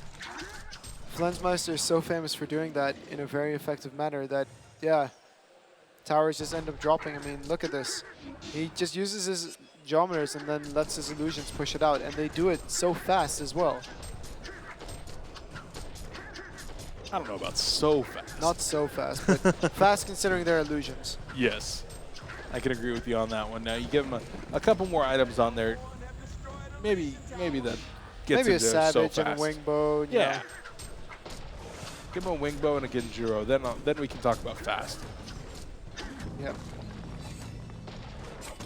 Flensmeister is so famous for doing that in a very effective manner that, yeah, towers just end up dropping. I mean, look at this. He just uses his Geometers and then lets his illusions push it out, and they do it so fast as well. I don't know about so fast. Not so fast, but fast considering their illusions. Yes, I can agree with you on that one. Now you give him a couple more items on there. Maybe that gets maybe him a there Savage so and a fast. Wing Bow. Yeah. Give him a Wing Bow and a Genjuro. Then we can talk about fast. Yep.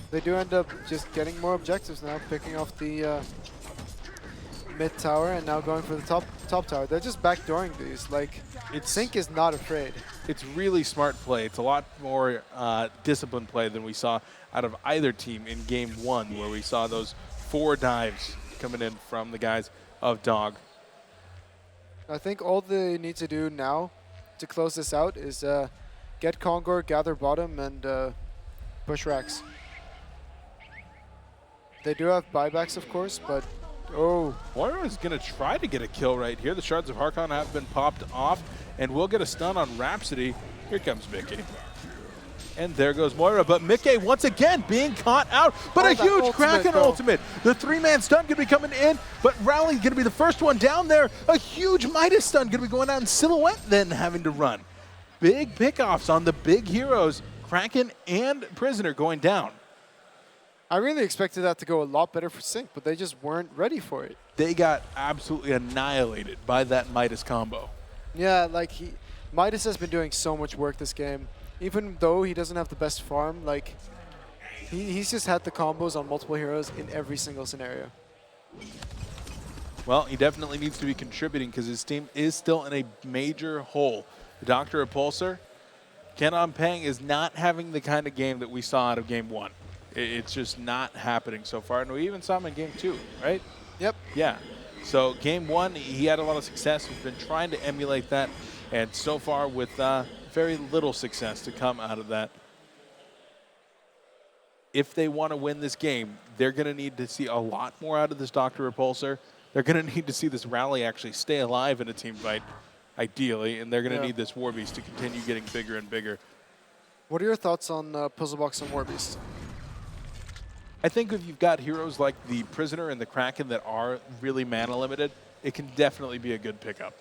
They do end up just getting more objectives now, picking off the mid tower and now going for the top tower. They're just backdooring these. Like, Syncc is not afraid. It's really smart play. It's a lot more disciplined play than we saw out of either team in game 1, where we saw those 4 dives coming in from the guys of DOGG. I think all they need to do now to close this out is get Kongor, gather bottom, and push racks. They do have buybacks, of course, but Moira is going to try to get a kill right here. The Shards of Harkon have been popped off, and we'll get a stun on Rhapsody. Here comes Mickey. And there goes Moira, but Mickey once again being caught out, but a huge Kraken ultimate. The 3-man stun going to be coming in, but Rally going to be the first one down there. A huge Midas stun going to be going out in Silhouette, then having to run. Big pickoffs on the big heroes, Kraken and Prisoner going down. I really expected that to go a lot better for Syncc, but they just weren't ready for it. They got absolutely annihilated by that Midas combo. Yeah, like Midas has been doing so much work this game. Even though he doesn't have the best farm, like he's just had the combos on multiple heroes in every single scenario. Well, he definitely needs to be contributing because his team is still in a major hole. The Dr. Repulsor, Kenon Peng is not having the kind of game that we saw out of game 1. It's just not happening so far. And we even saw him in game 2, right? Yep. Yeah. So game one, he had a lot of success. We've been trying to emulate that, and so far with very little success to come out of that. If they want to win this game, they're going to need to see a lot more out of this Dr. Repulsor. They're going to need to see this rally actually stay alive in a team fight, ideally, and they're going to need this Warbeast to continue getting bigger and bigger. What are your thoughts on Puzzle Box and Warbeast? I think if you've got heroes like the Prisoner and the Kraken that are really mana limited, it can definitely be a good pickup.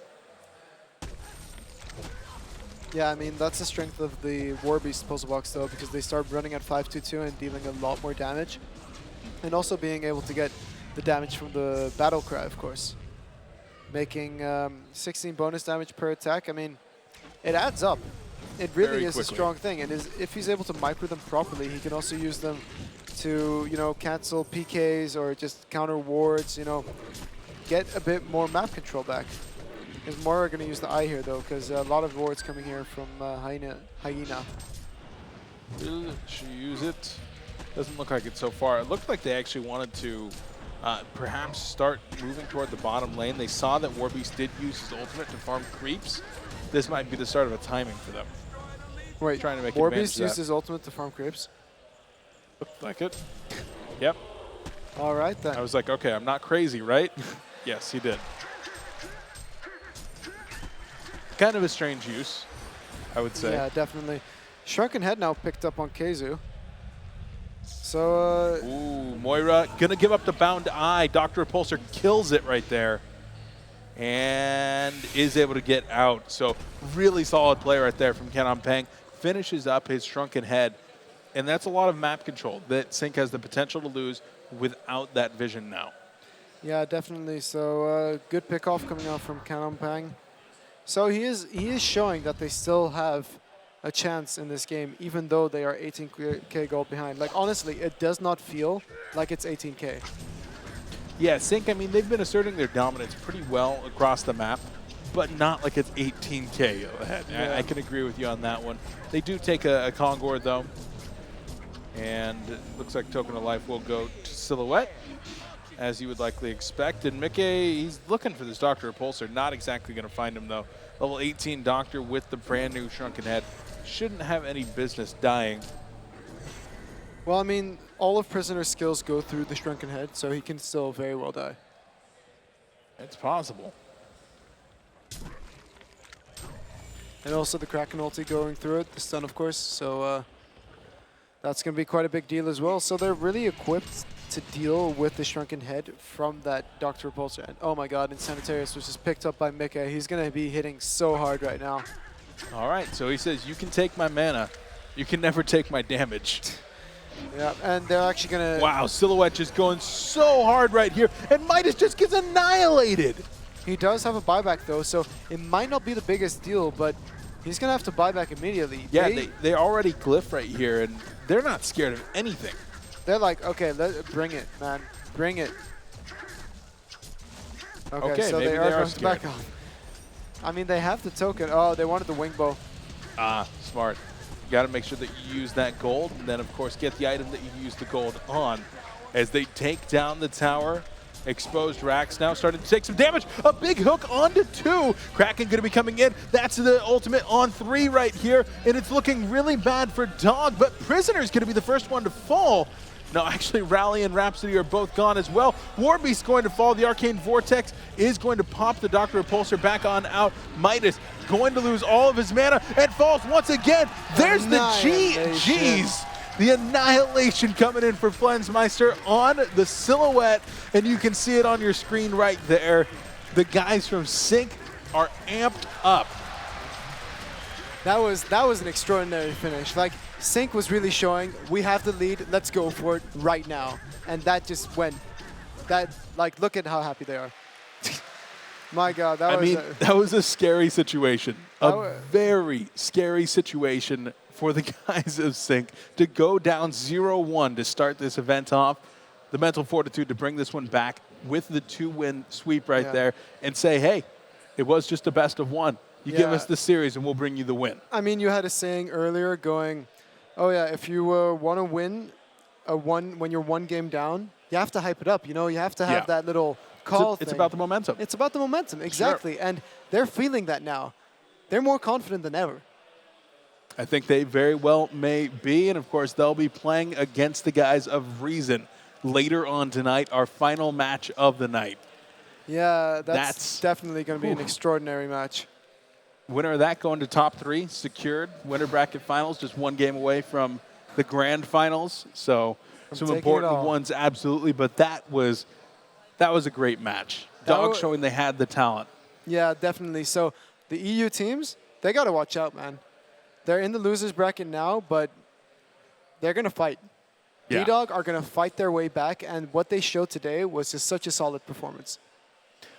Yeah, I mean, that's the strength of the Warbeast Puzzle Box, though, because they start running at 5/2/2 and dealing a lot more damage. And also being able to get the damage from the Battle Cry, of course. Making 16 bonus damage per attack. I mean, it adds up. It really is a strong thing. And if he's able to micro them properly, he can also use them to, you know, cancel PKs or just counter wards, you know, get a bit more map control back. Is Moira going to use the eye here, though, because a lot of wards coming here from Hyena. Will she use it? Doesn't look like it so far. It looked like they actually wanted to perhaps start moving toward the bottom lane. They saw that Warbeast did use his ultimate to farm creeps. This might be the start of a timing for them. Wait, trying to make Warbeast used his ultimate to farm creeps? Looked like it. Yep. All right, then. I was like, okay, I'm not crazy, right? Yes, he did. Kind of a strange use, I would say. Yeah, definitely. Shrunken Head now picked up on Keizu. So, ooh, Moira gonna give up the bound eye. Dr. Repulsor kills it right there and is able to get out. So really solid play right there from Kenan Peng. Finishes up his Shrunken Head, and that's a lot of map control that Syncc has the potential to lose without that vision now. Yeah, definitely. So good pickoff coming out from Kenan Peng. So he is showing that they still have a chance in this game, even though they are 18k gold behind. Like, honestly, it does not feel like it's 18k. Yeah, Syncc, I mean, they've been asserting their dominance pretty well across the map, but not like it's 18k ahead. Yeah. I can agree with you on that one. They do take a Kongor, though, and it looks like Token of Life will go to Silhouette, as you would likely expect. And Mickey, he's looking for this Dr. Repulsor. Not exactly going to find him, though. Level 18 Doctor with the brand new Shrunken Head. Shouldn't have any business dying. Well, I mean, all of Prisoner's skills go through the Shrunken Head, so he can still very well die. It's possible. And also the Kraken ulti going through it, the stun, of course. So that's going to be quite a big deal as well. So they're really equipped to deal with the Shrunken Head from that Dr. Repulsor. And oh my god, Insanitarius was just picked up by Mika. He's going to be hitting so hard right now. All right, so he says, you can take my mana. You can never take my damage. Yeah, and they're actually going to... Wow, Silhouette just going so hard right here. And Midas just gets annihilated. He does have a buyback, though, so it might not be the biggest deal, but he's going to have to buy back immediately. Yeah, they already glyph right here, and they're not scared of anything. They're like, okay, bring it, man. Bring it. Okay, so they are going to back off. I mean, they have the token. Oh, they wanted the wing bow. Ah, smart. You got to make sure that you use that gold, and then, of course, get the item that you use the gold on. As they take down the tower, exposed Rax now starting to take some damage. A big hook onto 2. Kraken going to be coming in. That's the ultimate on 3 right here, and it's looking really bad for DOGG, but Prisoner's going to be the first one to fall. No, actually, Rally and Rhapsody are both gone as well. Warbeast going to fall. The Arcane Vortex is going to pop the Dr. Repulsor back on out. Midas going to lose all of his mana and falls once again. There's the GG's. The Annihilation coming in for Flensmeister on the Silhouette, and you can see it on your screen right there. The guys from Syncc are amped up. That was an extraordinary finish. Like, Syncc was really showing, we have the lead, let's go for it right now. And that just went, like, look at how happy they are. My God, that was a scary situation. A very scary situation for the guys of Syncc to go down 0-1 to start this event off. The mental fortitude to bring this one back with the 2-win sweep right there and say, hey, it was just a best of 1. You give us the series and we'll bring you the win. I mean, you had a saying earlier going, oh yeah, if you want to win when you're 1 game down, you have to hype it up. You know, you have to have that little call It's thing. about the momentum. It's about the momentum, exactly. And they're feeling that now. They're more confident than ever. I think they very well may be, and of course they'll be playing against the guys of Reason later on tonight, our final match of the night. Yeah, that's definitely going to be an extraordinary match. Winner of that going to top 3, secured. Winner bracket finals, just one game away from the grand finals. So some important ones, absolutely. But that was a great match. DOGG showing they had the talent. Yeah, definitely. So the EU teams, they got to watch out, man. They're in the losers bracket now, but they're going to fight. Yeah. DOGG are going to fight their way back, and what they showed today was just such a solid performance.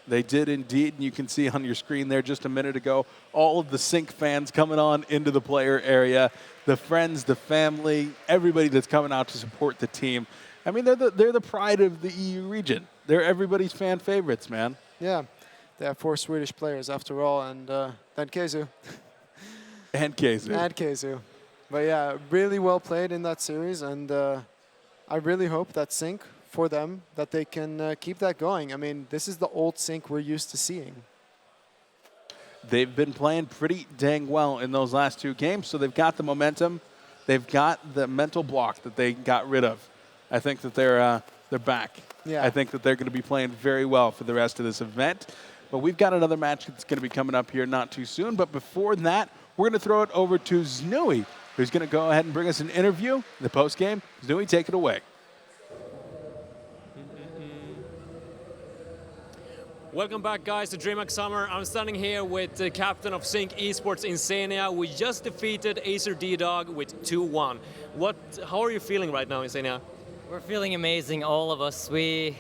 They did indeed, and you can see on your screen there just a minute ago, all of the Syncc fans coming on into the player area, the friends, the family, everybody that's coming out to support the team. I mean, they're the pride of the EU region. They're everybody's fan favorites, man. Yeah, they have 4 Swedish players after all, and then Kezu. And Kezu. And Kezu. But yeah, really well played in that series, and I really hope that Syncc, for them, that they can keep that going. I mean, this is the old Syncc we're used to seeing. They've been playing pretty dang well in those last 2 games, so they've got the momentum. They've got the mental block that they got rid of. I think that they're back. Yeah. I think that they're going to be playing very well for the rest of this event. But we've got another match that's going to be coming up here not too soon. But before that, we're going to throw it over to Znui, who's going to go ahead and bring us an interview in the postgame. Znui, take it away. Welcome back, guys, to Dreamhack Summer. I'm standing here with the captain of Syncc Esports Insania. We just defeated Acer DOGG with 2-1. How are you feeling right now, Insania? We're feeling amazing, all of us. We've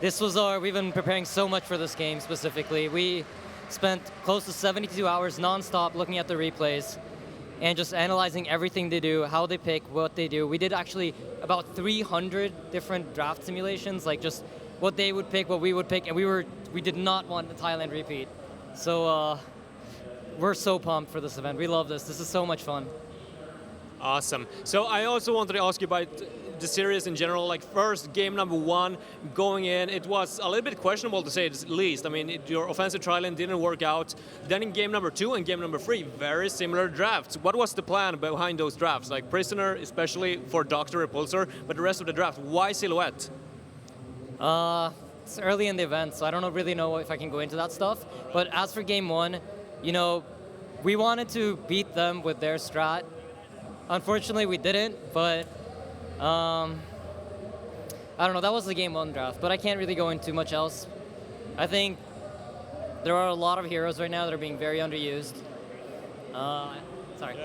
been preparing so much for this game specifically. We spent close to 72 hours non-stop looking at the replays and just analyzing everything they do, how they pick, what they do. We did actually about 300 different draft simulations, like just what they would pick, what we would pick, and we did not want the Thailand repeat. So we're so pumped for this event. We love this. This is so much fun. Awesome. So I also wanted to ask you about the series in general. Like, first, game number 1, going in, it was a little bit questionable to say the least. I mean, your offensive trialing didn't work out. Then in game number 2 and game number 3, very similar drafts. What was the plan behind those drafts? Like Prisoner, especially for Doctor Repulsor, but the rest of the draft, why Silhouette? It's early in the event, so I don't really know if I can go into that stuff. But as for game 1, you know, we wanted to beat them with their strat. Unfortunately, we didn't, but I don't know, that was the game 1 draft, but I can't really go into much else. I think there are a lot of heroes right now that are being very underused. Sorry.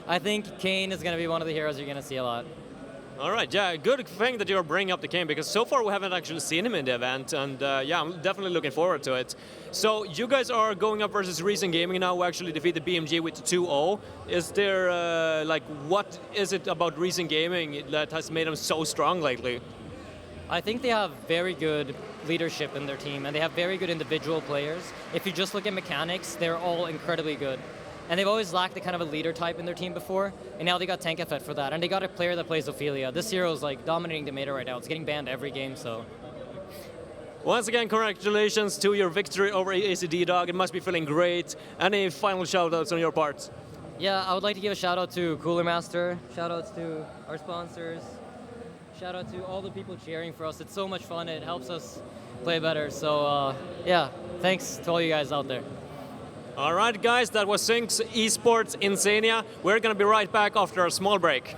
I think Kane is going to be one of the heroes you're going to see a lot. All right, yeah, good thing that you're bringing up the Kane, because so far we haven't actually seen him in the event, and yeah, I'm definitely looking forward to it. So you guys are going up versus Reason Gaming now, who actually defeated BMG with 2-0. Is there, what is it about Reason Gaming that has made them so strong lately? I think they have very good leadership in their team, and they have very good individual players. If you just look at mechanics, they're all incredibly good. And they've always lacked the kind of a leader type in their team before, and now they got Tankafet for that. And they got a player that plays Ophelia. This hero is like dominating the meta right now. It's getting banned every game, so. Once again, congratulations to your victory over DOGG. It must be feeling great. Any final shout-outs on your part? Yeah, I would like to give a shout-out to Cooler Master. Shout-outs to our sponsors. Shout-out to all the people cheering for us. It's so much fun. It helps us play better. So, yeah, thanks to all you guys out there. All right, guys, that was Syncc Esports Insania. We're going to be right back after a small break.